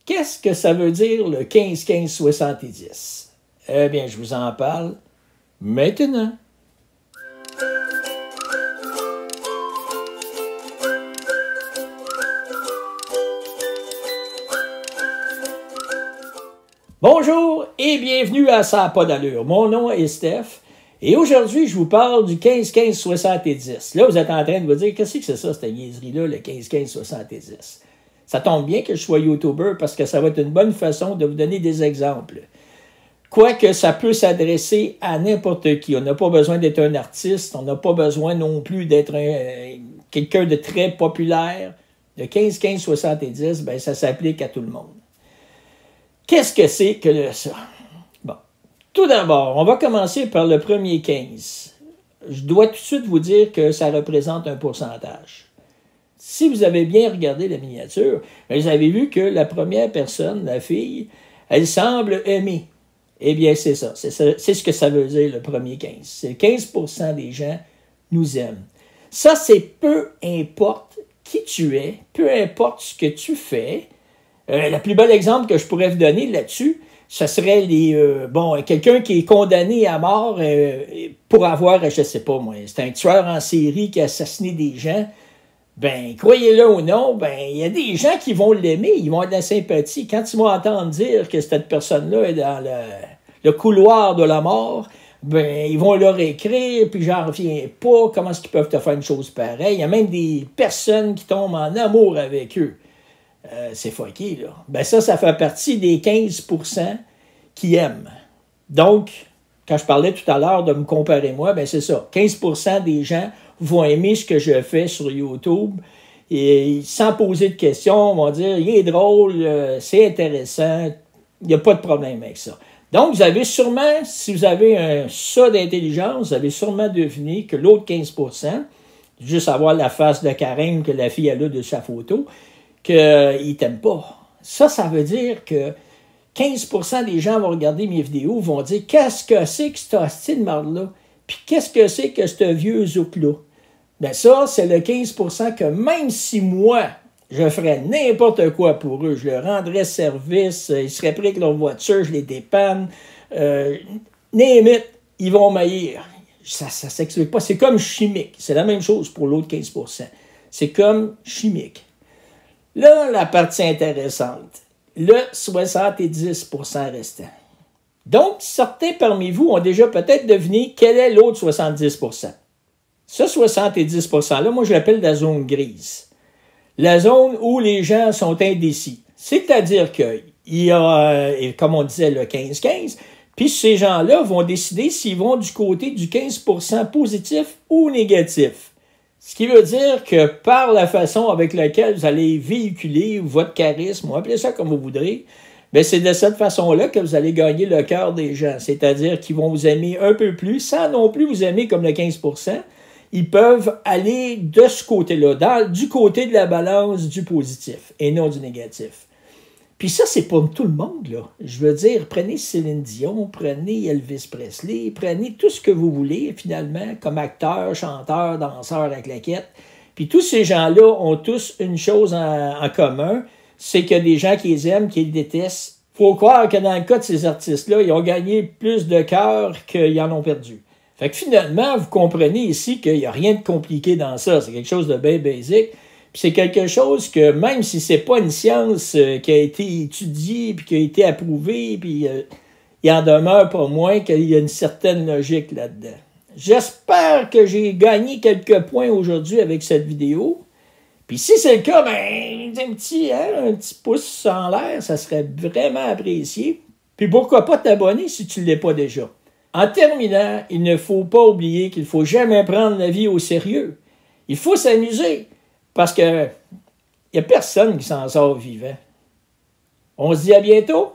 Qu'est-ce que ça veut dire le 15-15-70? Eh bien, je vous en parle maintenant. Bonjour et bienvenue à Ça n'a pas d'allure. Mon nom est Steph et aujourd'hui, je vous parle du 15-15-70. Là, vous êtes en train de vous dire, qu'est-ce que c'est ça, cette niaiserie-là, le 15-15-70? Ça tombe bien que je sois YouTuber parce que ça va être une bonne façon de vous donner des exemples. Quoique ça peut s'adresser à n'importe qui. On n'a pas besoin d'être un artiste, on n'a pas besoin non plus d'être quelqu'un de très populaire. Le 15-15-70, ben, ça s'applique à tout le monde. Qu'est-ce que c'est que ça? Bon, tout d'abord, on va commencer par le premier 15. Je dois tout de suite vous dire que ça représente un pourcentage. Si vous avez bien regardé la miniature, vous avez vu que la première personne, la fille, elle semble aimer. Eh bien, c'est ça. C'est ce que ça veut dire, le premier 15. C'est 15% des gens nous aiment. Ça, c'est peu importe qui tu es, peu importe ce que tu fais. Le plus bel exemple que je pourrais vous donner là-dessus, ce serait quelqu'un qui est condamné à mort pour avoir, je sais pas moi, c'est un tueur en série qui a assassiné des gens. Ben, croyez-le ou non, ben, il y a des gens qui vont l'aimer, ils vont avoir de la sympathie. Quand ils vont entendre dire que cette personne-là est dans le couloir de la mort, ben, ils vont leur écrire, puis j'en reviens pas, comment est-ce qu'ils peuvent te faire une chose pareille? Il y a même des personnes qui tombent en amour avec eux. C'est fucké, là. Ben, ça fait partie des 15% qui aiment. Donc, quand je parlais tout à l'heure de me comparer moi, ben, c'est ça. 15% des gens vont aimer ce que je fais sur YouTube et sans poser de questions, vont dire « il est drôle, c'est intéressant, il n'y a pas de problème avec ça ». Donc, vous avez sûrement, si vous avez un ça d'intelligence, vous avez sûrement deviné que l'autre 15%, juste avoir la face de Karen que la fille a là de sa photo, qu'ils ne t'aiment pas. Ça veut dire que 15% des gens vont regarder mes vidéos, vont dire « qu'est-ce que c'est que ce style de marde-là? Puis qu'est-ce que c'est que ce vieux zouk-là? » Ben ça, c'est le 15% que même si moi, je ferais n'importe quoi pour eux, je leur rendrais service, ils seraient prêts avec leur voiture, je les dépanne, name it, ils vont m'haïr. Ça s'explique pas. C'est comme chimique. C'est la même chose pour l'autre 15%. C'est comme chimique. Là, la partie intéressante, le 70% restant. Donc, certains parmi vous ont déjà peut-être deviné quel est l'autre 70%. Ce 70%-là, moi, je l'appelle la zone grise. La zone où les gens sont indécis. C'est-à-dire qu'il y a, comme on disait, le 15-15, puis ces gens-là vont décider s'ils vont du côté du 15% positif ou négatif. Ce qui veut dire que par la façon avec laquelle vous allez véhiculer votre charisme, ou appelez ça comme vous voudrez, bien, c'est de cette façon-là que vous allez gagner le cœur des gens. C'est-à-dire qu'ils vont vous aimer un peu plus, sans non plus vous aimer comme le 15%. Ils peuvent aller de ce côté-là, du côté de la balance du positif et non du négatif. Puis ça, c'est pour tout le monde, là. Je veux dire, prenez Céline Dion, prenez Elvis Presley, prenez tout ce que vous voulez, finalement, comme acteur, chanteur, danseur à claquette. Puis tous ces gens-là ont tous une chose en commun, c'est qu'il y a des gens qui les aiment, qui les détestent. Il faut croire que dans le cas de ces artistes-là, ils ont gagné plus de cœur qu'ils en ont perdu. Fait que finalement, vous comprenez ici qu'il n'y a rien de compliqué dans ça. C'est quelque chose de bien basique. Puis c'est quelque chose que, même si c'est pas une science qui a été étudiée, puis qui a été approuvée, puis il en demeure pas moins qu'il y a une certaine logique là-dedans. J'espère que j'ai gagné quelques points aujourd'hui avec cette vidéo. Puis si c'est le cas, ben, un petit pouce en l'air, ça serait vraiment apprécié. Puis pourquoi pas t'abonner si tu ne l'es pas déjà. En terminant, il ne faut pas oublier qu'il ne faut jamais prendre la vie au sérieux. Il faut s'amuser, parce que il n'y a personne qui s'en sort vivant. On se dit à bientôt.